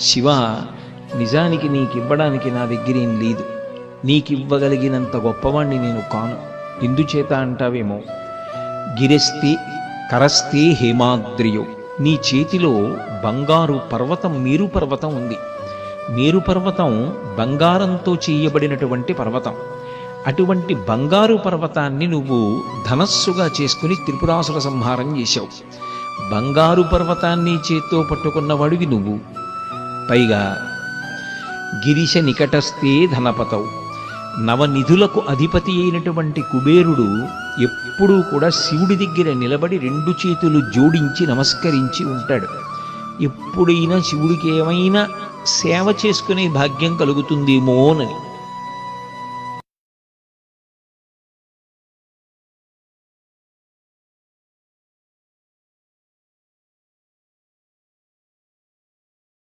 శివ, నిజానికి నీకివ్వడానికి నా దగ్గరేం లేదు, నీకివ్వగలిగినంత గొప్పవాణ్ణి నేను కాను. ఎందుచేత అంటావేమో, గిరస్తి కరస్తే హేమాద్రియో, నీ చేతిలో బంగారు పర్వతం, మేరు పర్వతం ఉంది. మేరు పర్వతం బంగారంతో చేయబడినటువంటి పర్వతం. అటువంటి బంగారు పర్వతాన్ని నువ్వు ధనస్సుగా చేసుకుని త్రిపురాసుర సంహారం చేశావు. బంగారు పర్వతాన్ని చేత్తో పట్టుకున్నవాడివి నువ్వు. పైగా గిరిశ నికటస్థే ధనపతవు, నవనిధులకు అధిపతి అయినటువంటి కుబేరుడు ఎప్పుడూ కూడా శివుడి దగ్గర నిలబడి 2 చేతులు జోడించి నమస్కరించి ఉంటాడు. ఎప్పుడైనా శివుడికి ఏమైనా సేవ చేసుకునే భాగ్యం కలుగుతుందేమోనని.